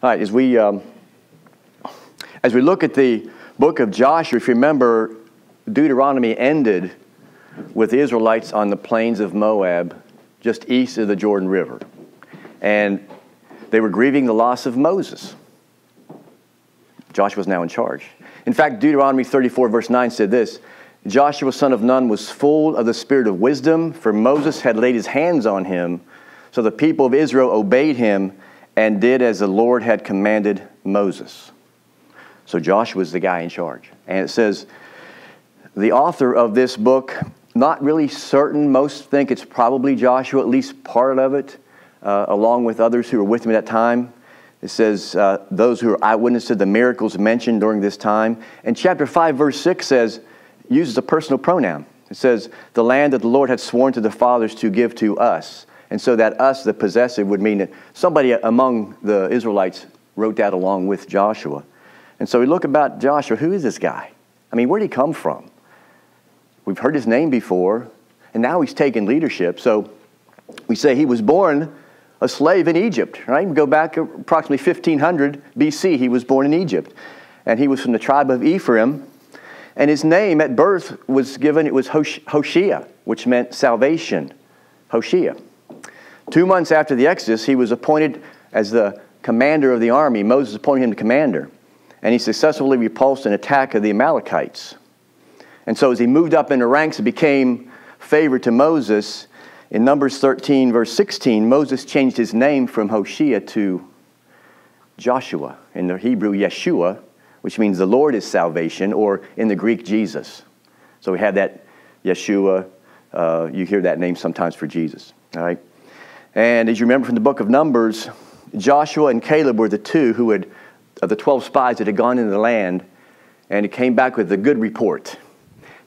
All right, as we look at the book of Joshua, if you remember, Deuteronomy ended with the Israelites on the plains of Moab, just east of the Jordan River. And they were grieving the loss of Moses. Joshua was now in charge. In fact, Deuteronomy 34 verse 9 said this, Joshua son of Nun was full of the spirit of wisdom, for Moses had laid his hands on him. So the people of Israel obeyed him and did as the Lord had commanded Moses. So Joshua was the guy in charge. And it says, the author of this book, not really certain, most think it's probably Joshua, at least part of it, along with others who were with him at that time. It says, those who are eyewitnesses to the miracles mentioned during this time. And chapter 5, verse 6 says, uses a personal pronoun. It says, the land that the Lord had sworn to the fathers to give to us. And so that us, the possessive, would mean that somebody among the Israelites wrote that along with Joshua. And so we look about Joshua, who is this guy? I mean, where did he come from? We've heard his name before, and now he's taken leadership. So we say he was born a slave in Egypt, right? We go back approximately 1500 BC, he was born in Egypt. And he was from the tribe of Ephraim. And his name at birth was given, it was Hoshea, which meant salvation. Hoshea. 2 months after the Exodus, he was appointed as the commander of the army. Moses appointed him the commander. And he successfully repulsed an attack of the Amalekites. And so as he moved up in the ranks and became favored to Moses, in Numbers 13, verse 16, Moses changed his name from Hoshea to Joshua. In the Hebrew, Yeshua, which means the Lord is salvation, or in the Greek, Jesus. So we have that Yeshua. You hear that name sometimes for Jesus. All right. And as you remember from the book of Numbers, Joshua and Caleb were the two who had, of the 12 spies that had gone into the land, and it came back with a good report.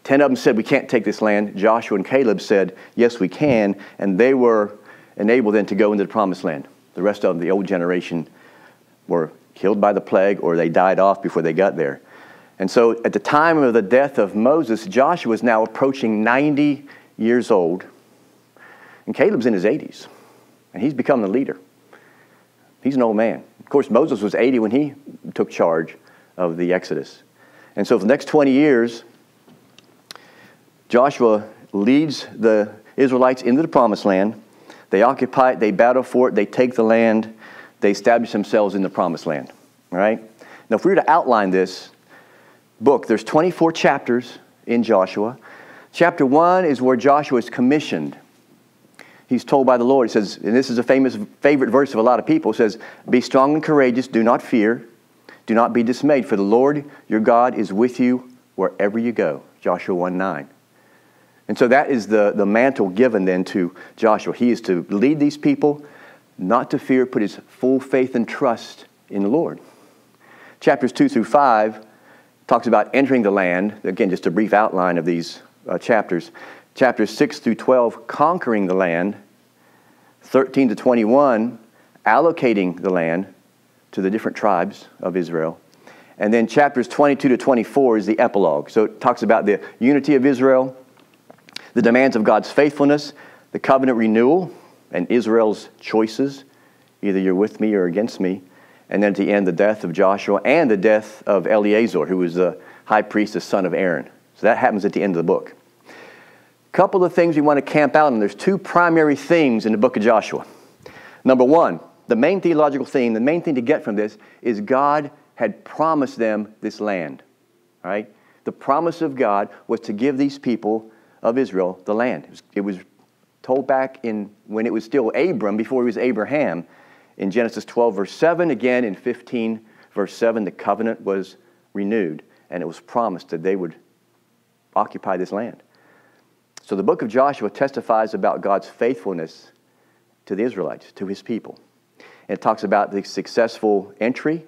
10 of them said, we can't take this land. Joshua and Caleb said, yes, we can. And they were enabled then to go into the promised land. The rest of the old generation were killed by the plague, or they died off before they got there. And so at the time of the death of Moses, Joshua was now approaching 90 years old. And Caleb's in his 80s. And he's become the leader. He's an old man. Of course, Moses was 80 when he took charge of the Exodus. And so for the next 20 years, Joshua leads the Israelites into the promised land. They occupy it, they battle for it, they take the land, they establish themselves in the promised land. All right? Now, if we were to outline this book, there's 24 chapters in Joshua. Chapter 1 is where Joshua is commissioned. He's told by the Lord, he says, and this is a favorite verse of a lot of people, it says, be strong and courageous, do not fear, do not be dismayed, for the Lord your God is with you wherever you go. Joshua 1:9. And so that is the mantle given then to Joshua. He is to lead these people, not to fear, put his full faith and trust in the Lord. Chapters 2 through 5 talks about entering the land. Again, just a brief outline of these chapters. Chapters 6 through 12, conquering the land. 13 to 21, allocating the land to the different tribes of Israel. And then chapters 22 to 24 is the epilogue. So it talks about the unity of Israel, the demands of God's faithfulness, the covenant renewal, and Israel's choices. Either you're with me or against me. And then at the end, the death of Joshua and the death of Eleazar, who was the high priest, the son of Aaron. So that happens at the end of the book. Couple of things we want to camp out on. There's two primary themes in the book of Joshua. Number one, the main theological theme, the main thing to get from this is God had promised them this land. All right? The promise of God was to give these people of Israel the land. It was told back in when it was still Abram, before he was Abraham, in Genesis 12, verse 7. Again, in 15, verse 7, the covenant was renewed, and it was promised that they would occupy this land. So the book of Joshua testifies about God's faithfulness to the Israelites, to his people. And it talks about the successful entry.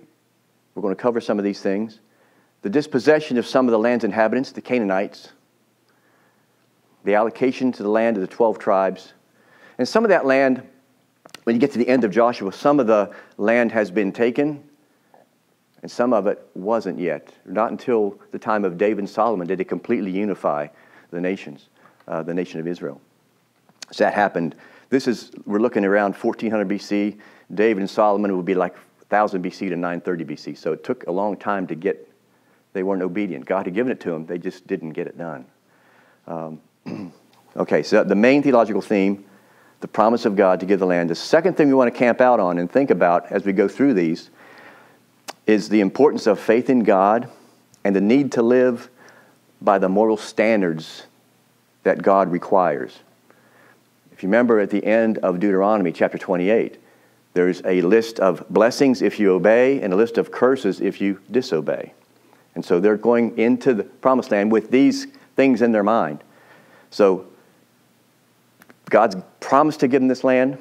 We're going to cover some of these things. The dispossession of some of the land's inhabitants, the Canaanites. The allocation to the land of the 12 tribes. And some of that land, when you get to the end of Joshua, some of the land has been taken, and some of it wasn't yet. Not until the time of David and Solomon did it completely unify the nations. The nation of Israel. So that happened. We're looking around 1400 BC. David and Solomon would be like 1000 BC to 930 BC. So it took a long time to get, they weren't obedient. God had given it to them, they just didn't get it done. Okay, so the main theological theme, the promise of God to give the land. The second thing we want to camp out on and think about as we go through these is the importance of faith in God and the need to live by the moral standards that God requires. If you remember at the end of Deuteronomy chapter 28, there's a list of blessings if you obey and a list of curses if you disobey. And so they're going into the promised land with these things in their mind. So God's promised to give them this land,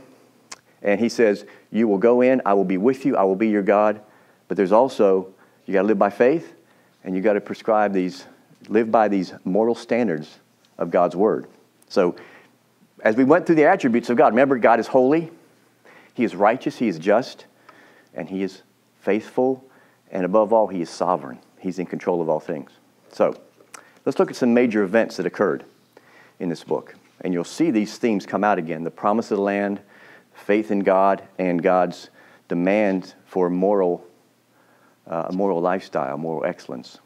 and he says, you will go in, I will be with you, I will be your God. But there's also, you got to live by faith, and you got to prescribe these, live by these moral standards of God's word. So as we went through the attributes of God, remember God is holy, he is righteous, he is just, and he is faithful, and above all, he is sovereign. He's in control of all things. So let's look at some major events that occurred in this book. And you'll see these themes come out again. The promise of the land, faith in God, and God's demand for a moral lifestyle, moral excellence.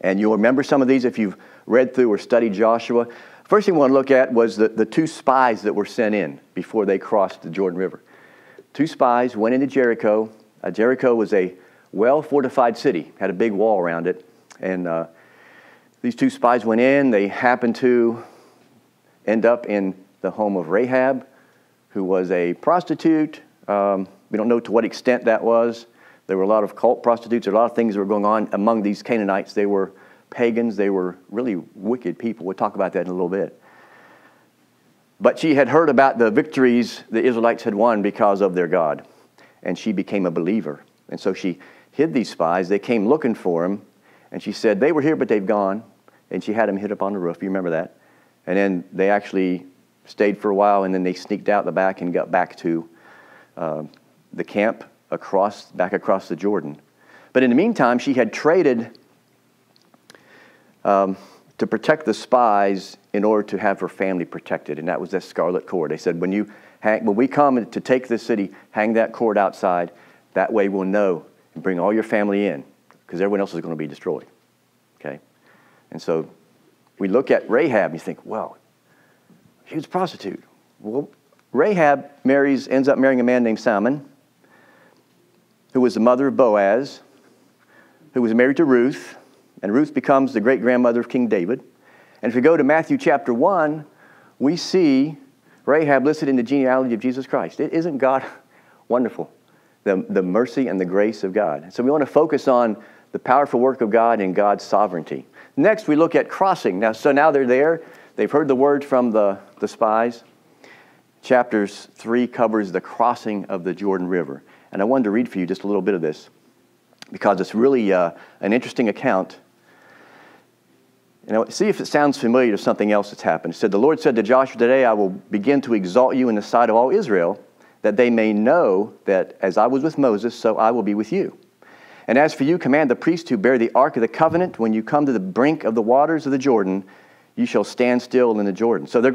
And you'll remember some of these if you've read through or studied Joshua. First thing we want to look at was the two spies that were sent in before they crossed the Jordan River. Two spies went into Jericho. Jericho was a well-fortified city, had a big wall around it. And these two spies went in. They happened to end up in the home of Rahab, who was a prostitute. We don't know to what extent that was. There were a lot of cult prostitutes. There were a lot of things that were going on among these Canaanites. They were pagans. They were really wicked people. We'll talk about that in a little bit. But she had heard about the victories the Israelites had won because of their God, and she became a believer. And so she hid these spies. They came looking for him, and she said, they were here, but they've gone. And she had them hid up on the roof. You remember that? And then they actually stayed for a while, and then they sneaked out the back and got back to the camp back across the Jordan. But in the meantime, she had traded to protect the spies in order to have her family protected, and that was that scarlet cord. They said, when we come to take this city, hang that cord outside. That way we'll know and bring all your family in, because everyone else is going to be destroyed. Okay? And so we look at Rahab and you think, well, she was a prostitute. Well, Rahab ends up marrying a man named Salmon, who was the mother of Boaz, who was married to Ruth, and Ruth becomes the great-grandmother of King David. And if we go to Matthew chapter 1, we see Rahab listed in the genealogy of Jesus Christ. Isn't God wonderful? The mercy and the grace of God. So we want to focus on the powerful work of God and God's sovereignty. Next, we look at crossing. Now they're there. They've heard the word from the spies. Chapters 3 covers the crossing of the Jordan River. And I wanted to read for you just a little bit of this, because it's really an interesting account. See if it sounds familiar to something else that's happened. It said, the Lord said to Joshua, today I will begin to exalt you in the sight of all Israel, that they may know that as I was with Moses, so I will be with you. And as for you, command the priests who bear the ark of the covenant, when you come to the brink of the waters of the Jordan, you shall stand still in the Jordan. So the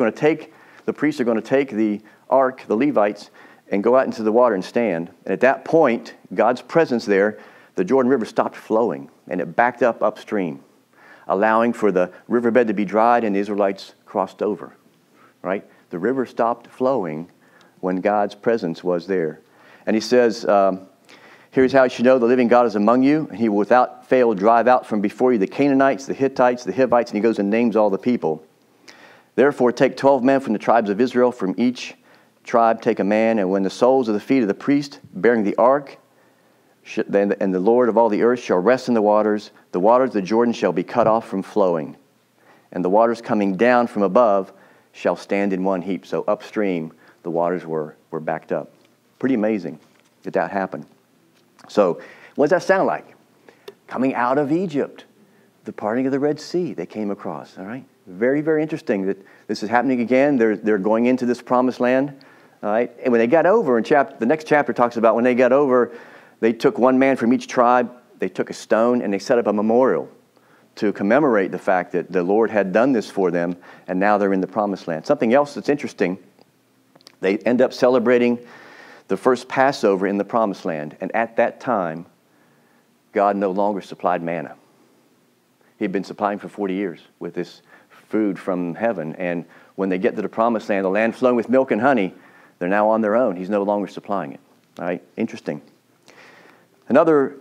priests are going to take the ark, the Levites, and go out into the water and stand. And at that point, God's presence there, the Jordan River stopped flowing, and it backed up upstream, allowing for the riverbed to be dried, and the Israelites crossed over. Right? The river stopped flowing when God's presence was there. And he says, here's how you should know the living God is among you, and he will without fail drive out from before you the Canaanites, the Hittites, the Hivites, and he goes and names all the people. Therefore take 12 men from the tribes of Israel, from each tribe take a man, and when the soles of the feet of the priest bearing the ark, and the Lord of all the earth shall rest in the waters of the Jordan shall be cut off from flowing, and the waters coming down from above shall stand in one heap. So upstream, the waters were backed up. Pretty amazing that happened. So what does that sound like? Coming out of Egypt, the parting of the Red Sea they came across. All right, very, very interesting that this is happening again. They're going into this promised land. All right, and when they got over, the next chapter talks about when they got over, they took one man from each tribe. They took a stone and they set up a memorial to commemorate the fact that the Lord had done this for them, and now they're in the promised land. Something else that's interesting, they end up celebrating the first Passover in the Promised Land. And at that time, God no longer supplied manna. He'd been supplying for 40 years with this food from heaven. And when they get to the Promised Land, the land flowing with milk and honey, they're now on their own. He's no longer supplying it. All right, interesting. Another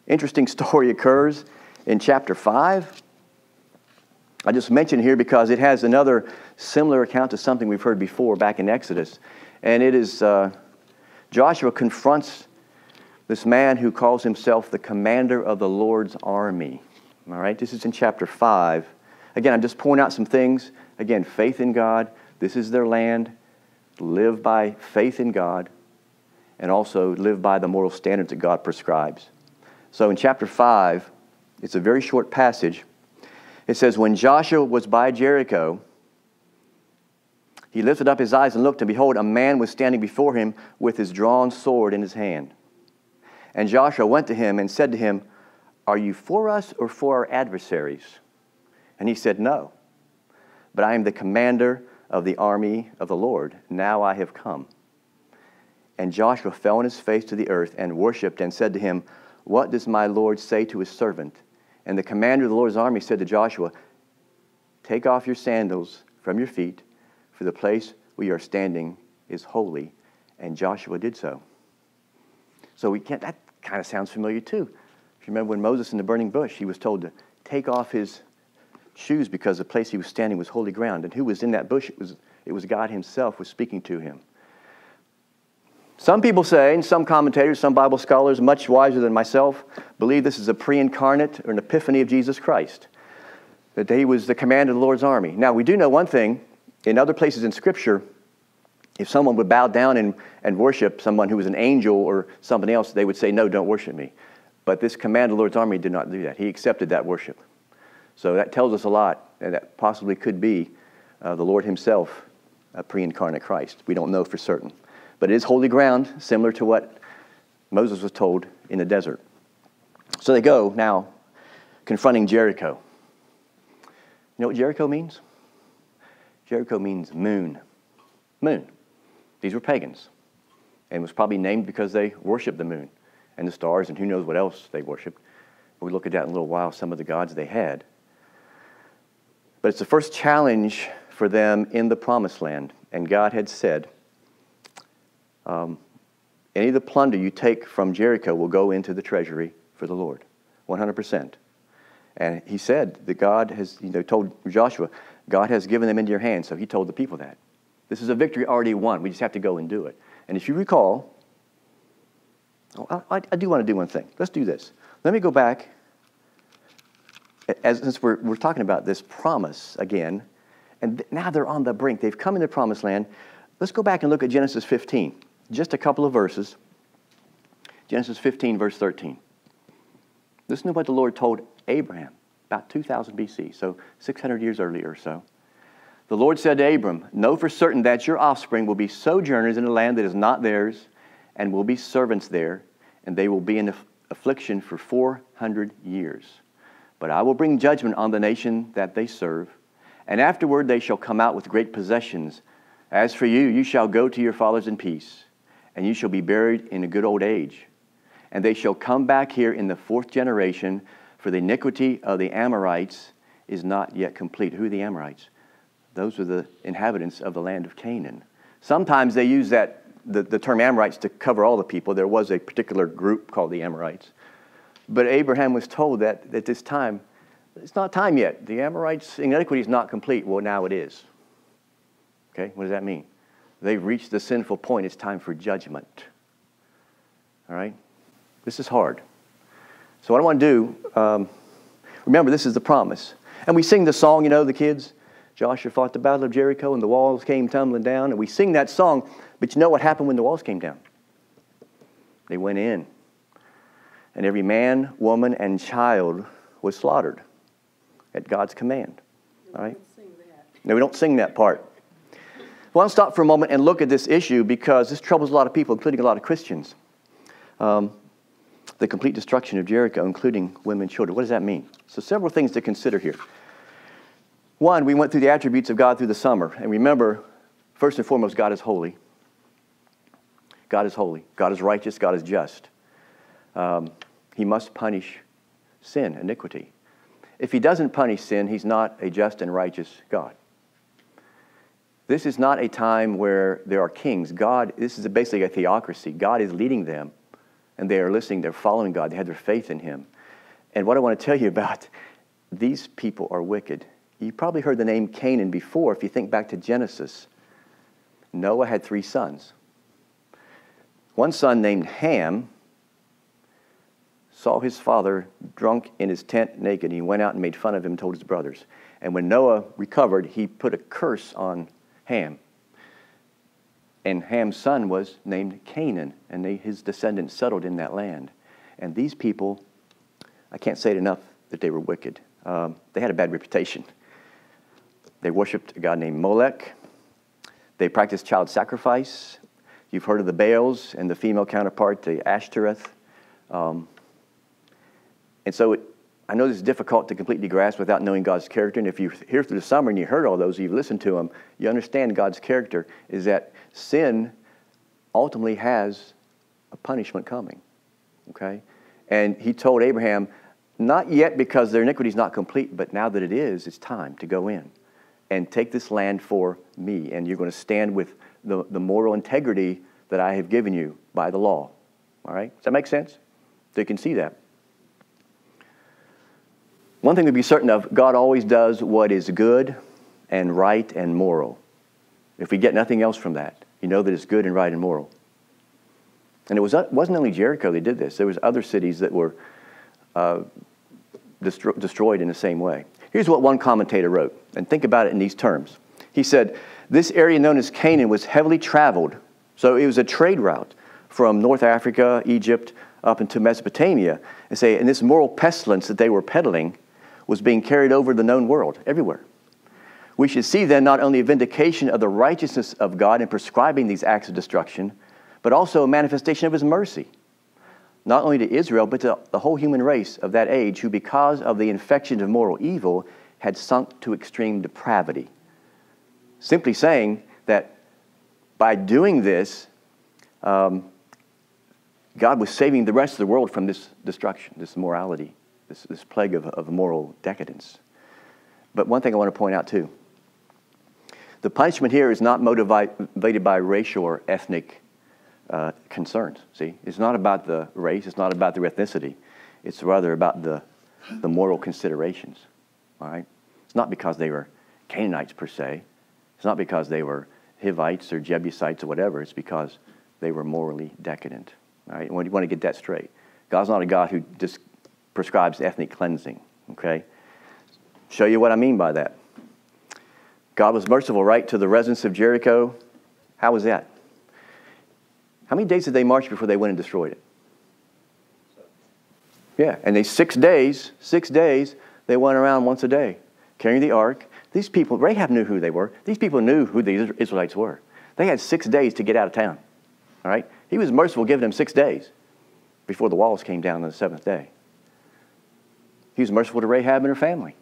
interesting story occurs in chapter 5. I just mention here because it has another similar account to something we've heard before back in Exodus. And it is Joshua confronts this man who calls himself the commander of the Lord's army. All right, this is in chapter 5. Again, I'm just pointing out some things. Again, faith in God. This is their land. Live by faith in God. And also live by the moral standards that God prescribes. So in chapter 5, it's a very short passage. It says, when Joshua was by Jericho, he lifted up his eyes and looked, and behold, a man was standing before him with his drawn sword in his hand. And Joshua went to him and said to him, are you for us or for our adversaries? And he said, no, but I am the commander of the army of the Lord. Now I have come. And Joshua fell on his face to the earth and worshipped and said to him, what does my Lord say to his servant? And the commander of the Lord's army said to Joshua, take off your sandals from your feet, for the place where you are standing is holy. And Joshua did so. So that kind of sounds familiar too. If you remember when Moses in the burning bush, he was told to take off his shoes because the place he was standing was holy ground. And who was in that bush? It was God himself was speaking to him. Some people say, and some commentators, some Bible scholars, much wiser than myself, believe this is a pre-incarnate or an epiphany of Jesus Christ. That he was the commander of the Lord's army. Now, we do know one thing. In other places in Scripture, if someone would bow down and worship someone who was an angel or something else, they would say, no, don't worship me. But this commander of the Lord's army did not do that. He accepted that worship. So that tells us a lot, and that possibly could be the Lord himself, a pre-incarnate Christ. We don't know for certain. But it is holy ground, similar to what Moses was told in the desert. So they go now, confronting Jericho. You know what Jericho means? Jericho means moon. Moon. These were pagans. And it was probably named because they worshiped the moon and the stars and who knows what else they worshiped. We'll look at that in a little while, some of the gods they had. But it's the first challenge for them in the Promised Land. And God had said, any of the plunder you take from Jericho will go into the treasury for the Lord, 100%. And he said that God has, told Joshua, God has given them into your hands. So he told the people that. This is a victory already won. We just have to go and do it. And if you recall, I do want to do one thing. Let's do this. Let me go back, since we're talking about this promise again, and now they're on the brink. They've come into the Promised Land. Let's go back and look at Genesis 15. Just a couple of verses. Genesis 15, verse 13. Listen to what the Lord told Abraham about 2000 BC, so 600 years earlier or so. The Lord said to Abram, know for certain that your offspring will be sojourners in a land that is not theirs, and will be servants there, and they will be in affliction for 400 years. But I will bring judgment on the nation that they serve, and afterward they shall come out with great possessions. As for you, you shall go to your fathers in peace, and you shall be buried in a good old age. And they shall come back here in the 4th generation, for the iniquity of the Amorites is not yet complete. Who are the Amorites? Those were the inhabitants of the land of Canaan. Sometimes they use the term Amorites to cover all the people. There was a particular group called the Amorites. But Abraham was told that at this time, it's not time yet. The Amorites' iniquity is not complete. Well, now it is. Okay, what does that mean? They've reached the sinful point. It's time for judgment. All right? This is hard. So what I want to do, remember, this is the promise. And we sing the song, the kids. Joshua fought the battle of Jericho and the walls came tumbling down. And we sing that song, but you know what happened when the walls came down? They went in. And every man, woman, and child was slaughtered at God's command. All right? No, we don't sing that part. Well, I'll stop for a moment and look at this issue because this troubles a lot of people, including a lot of Christians. The complete destruction of Jericho, including women and children. What does that mean? So several things to consider here. One, we went through the attributes of God through the summer. And remember, first and foremost, God is holy. God is holy. God is righteous. God is just. He must punish sin, iniquity. If he doesn't punish sin, he's not a just and righteous God. This is not a time where there are kings. This is basically a theocracy. God is leading them, and they are listening. They're following God. They have their faith in him. And what I want to tell you about, these people are wicked. You probably heard the name Canaan before if you think back to Genesis. Noah had 3 sons. One son named Ham saw his father drunk in his tent naked. He went out and made fun of him and told his brothers. And when Noah recovered, he put a curse on Ham. And Ham's son was named Canaan, and his descendants settled in that land. And these people, I can't say it enough that they were wicked. They had a bad reputation. They worshipped a god named Molech. They practiced child sacrifice. You've heard of the Baals and the female counterpart, the Ashtoreth. And so I know this is difficult to completely grasp without knowing God's character. And if you're here through the summer and you heard all those, you've listened to them, you understand God's character is that sin ultimately has a punishment coming. Okay? And he told Abraham, not yet because their iniquity is not complete, but now that it is, it's time to go in and take this land for me. And you're going to stand with the moral integrity that I have given you by the law. All right? Does that make sense? So you can see that. One thing to be certain of, God always does what is good and right and moral. If we get nothing else from that, you know that it's good and right and moral. And it wasn't only Jericho that did this. There was other cities that were destroyed in the same way. Here's what one commentator wrote, and think about it in these terms. He said, this area known as Canaan was heavily traveled, so it was a trade route from North Africa, Egypt, up into Mesopotamia, and this moral pestilence that they were peddling was being carried over the known world, everywhere. We should see then not only a vindication of the righteousness of God in prescribing these acts of destruction, but also a manifestation of his mercy, not only to Israel, but to the whole human race of that age, who because of the infection of moral evil had sunk to extreme depravity. Simply saying that by doing this, God was saving the rest of the world from this destruction, this immorality, this plague of moral decadence. But one thing I want to point out too, the punishment here is not motivated by racial or ethnic concerns. See, it's not about the race, it's not about the ethnicity, it's rather about the moral considerations. All right, it's not because they were Canaanites per se, it's not because they were Hivites or Jebusites or whatever. It's because they were morally decadent. All right, you want to get that straight. God's not a God who just prescribes ethnic cleansing. Okay, show you what I mean by that. God was merciful, right, to the residents of Jericho. How was that? How many days did they march before they went and destroyed it? Yeah, and they 6 days, they went around once a day, carrying the ark. These people, Rahab knew who they were. These people knew who the Israelites were. They had 6 days to get out of town. All right? He was merciful, giving them 6 days before the walls came down on the 7th day. He was merciful to Rahab and her family.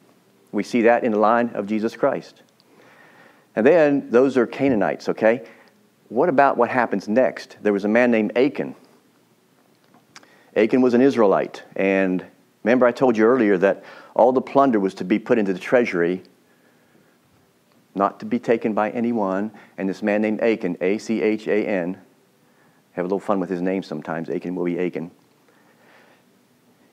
We see that in the line of Jesus Christ. And then, those are Canaanites, okay? What about what happens next? There was a man named Achan. Achan was an Israelite. And remember I told you earlier that all the plunder was to be put into the treasury, not to be taken by anyone. And this man named Achan, A-C-H-A-N, have a little fun with his name sometimes. Achan will be Achan.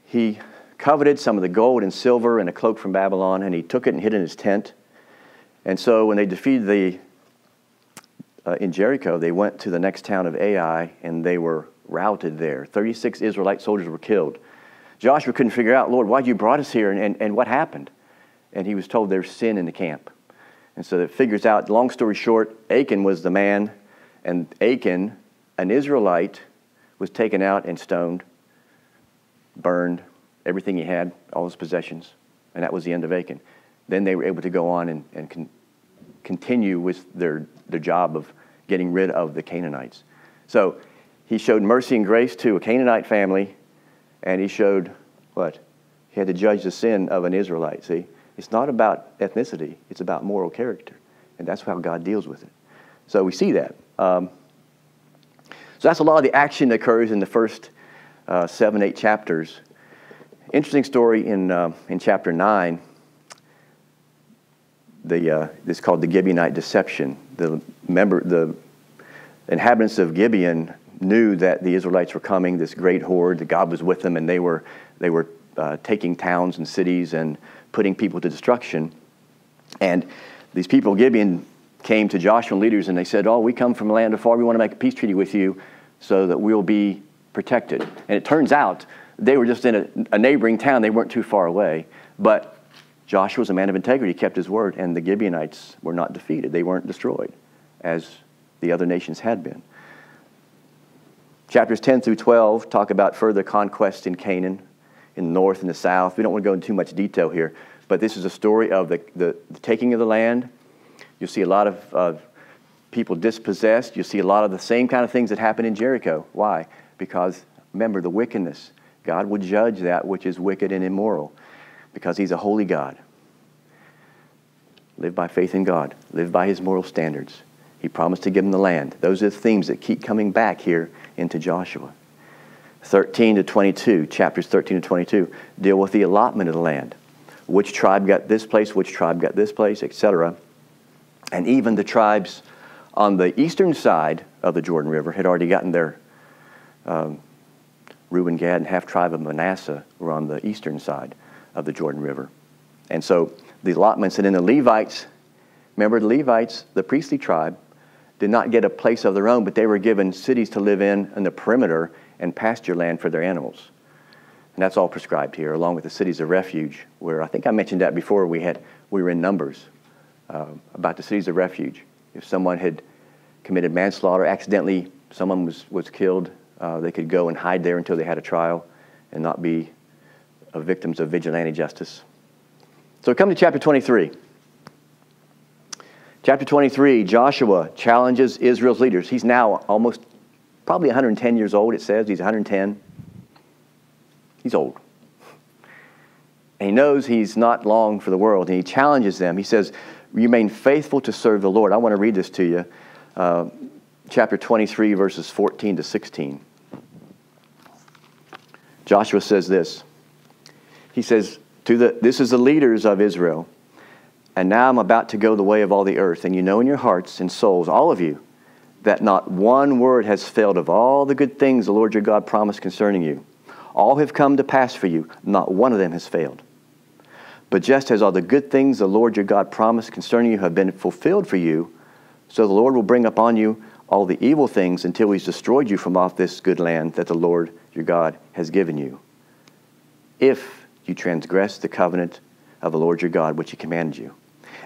He coveted some of the gold and silver and a cloak from Babylon, and he took it and hid in his tent. And so when they defeated in Jericho, they went to the next town of Ai, and they were routed there. 36 Israelite soldiers were killed. Joshua couldn't figure out, Lord, why'd you brought us here, and what happened? And he was told there's sin in the camp. And so it figures out, long story short, Achan was the man, and Achan, an Israelite, was taken out and stoned, burned, everything he had, all his possessions, and that was the end of Achan. Then they were able to go on and continue with their job of getting rid of the Canaanites. So he showed mercy and grace to a Canaanite family, and he showed what? He had to judge the sin of an Israelite, see? It's not about ethnicity, it's about moral character, and that's how God deals with it. So we see that. So So that's a lot of the action that occurs in the first 7, 8 chapters. Interesting story in chapter 9. This is called the Gibeonite deception. The inhabitants of Gibeon knew that the Israelites were coming, this great horde, that God was with them, and they were taking towns and cities and putting people to destruction. And these people of Gibeon came to Joshua and leaders, and they said, "Oh, we come from a land afar. We want to make a peace treaty with you so that we'll be protected." And it turns out they were just in a neighboring town. They weren't too far away. But Joshua was a man of integrity. He kept his word, and the Gibeonites were not defeated. They weren't destroyed, as the other nations had been. Chapters 10 through 12 talk about further conquest in Canaan, in the north and the south. We don't want to go into too much detail here, but this is a story of the taking of the land. You'll see a lot of people dispossessed. You'll see a lot of the same kind of things that happened in Jericho. Why? Because, remember, the wickedness. God will judge that which is wicked and immoral because He's a holy God. Live by faith in God. Live by His moral standards. He promised to give them the land. Those are the themes that keep coming back here into Joshua. 13 to 22, chapters 13 to 22, deal with the allotment of the land. Which tribe got this place, which tribe got this place, etc. And even the tribes on the eastern side of the Jordan River had already gotten their Reuben, Gad, and half tribe of Manasseh were on the eastern side of the Jordan River. And so the allotments, and then the Levites, remember the Levites, the priestly tribe, did not get a place of their own, but they were given cities to live in the perimeter and pasture land for their animals. And that's all prescribed here, along with the cities of refuge, where I think I mentioned that before we were in Numbers, about the cities of refuge. If someone had committed manslaughter, accidentally someone was killed, they could go and hide there until they had a trial and not be victims of vigilante justice. So we come to chapter 23. Chapter 23, Joshua challenges Israel's leaders. He's now probably 110 years old, it says. He's 110. He's old. And he knows he's not long for the world, and he challenges them. He says, remain faithful to serve the Lord. I want to read this to you. Chapter 23, verses 14 to 16. Joshua says this. He says, this is the leaders of Israel. And now I'm about to go the way of all the earth. And you know in your hearts and souls, all of you, that not one word has failed of all the good things the Lord your God promised concerning you. All have come to pass for you. Not one of them has failed. But just as all the good things the Lord your God promised concerning you have been fulfilled for you, so the Lord will bring upon you all the evil things until He's destroyed you from off this good land that the Lord your God has given you. If you transgress the covenant of the Lord your God, which He commanded you,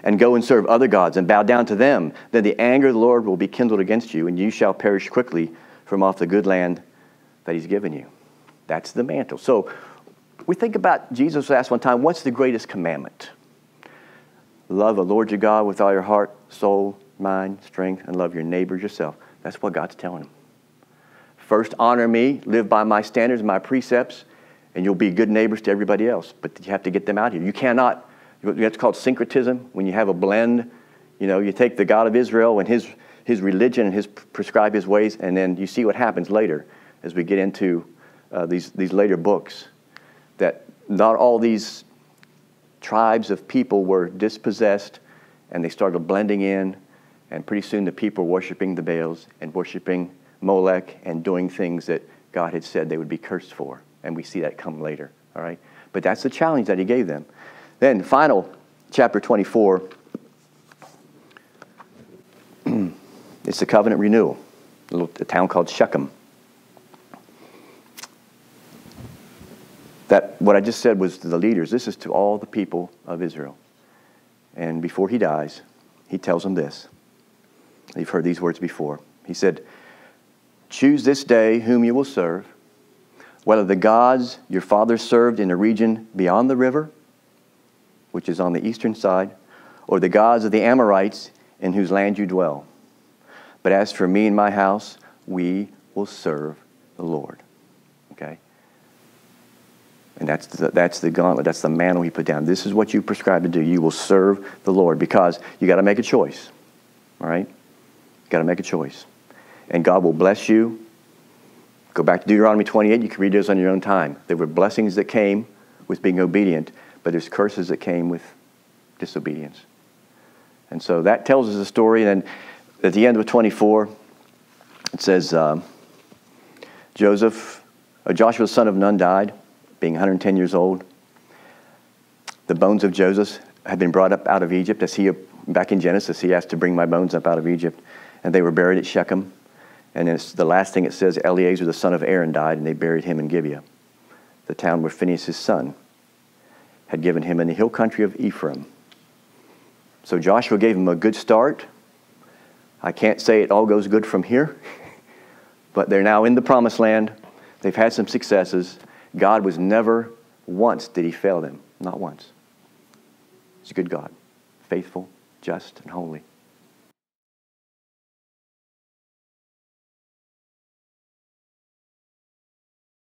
and go and serve other gods and bow down to them, then the anger of the Lord will be kindled against you, and you shall perish quickly from off the good land that He's given you. That's the mantle. So we think about, Jesus was asked one time, what's the greatest commandment? Love the Lord your God with all your heart, soul, mind, strength, and love your neighbors yourself. That's what God's telling him. First, honor me, live by my standards, my precepts, and you'll be good neighbors to everybody else. But you have to get them out here. You cannot. That's called syncretism. When you have a blend, you take the God of Israel and his religion and prescribe His ways, and then you see what happens later as we get into these later books. That not all these tribes of people were dispossessed, and they started blending in, and pretty soon the people were worshiping the Baals and worshiping Molech and doing things that God had said they would be cursed for. And we see that come later. All right, but that's the challenge that He gave them. Then, final, chapter 24, it's the covenant renewal, a town called Shechem. That what I just said was to the leaders. This is to all the people of Israel. And before he dies, he tells them this. You've heard these words before. He said, choose this day whom you will serve, whether the gods your fathers served in the region beyond the river, which is on the eastern side, or the gods of the Amorites in whose land you dwell. But as for me and my house, we will serve the Lord. Okay? And that's the gauntlet, that's the mantle He put down. This is what you prescribe to do. You will serve the Lord because you got to make a choice. All right? You got to make a choice. And God will bless you Go back to Deuteronomy 28. You can read those on your own time. There were blessings that came with being obedient, but there's curses that came with disobedience. And so that tells us the story. And then at the end of 24, it says, Joshua, the son of Nun, died, being 110 years old. The bones of Joseph had been brought up out of Egypt. Back in Genesis, he asked to bring my bones up out of Egypt. And they were buried at Shechem. And it's the last thing it says, Eleazar, the son of Aaron, died, and they buried him in Gibeah, the town where Phinehas' son had given him in the hill country of Ephraim. So Joshua gave him a good start. I can't say it all goes good from here, but they're now in the promised land. They've had some successes. God was never once did he fail them. Not once. He's a good God, faithful, just, and holy.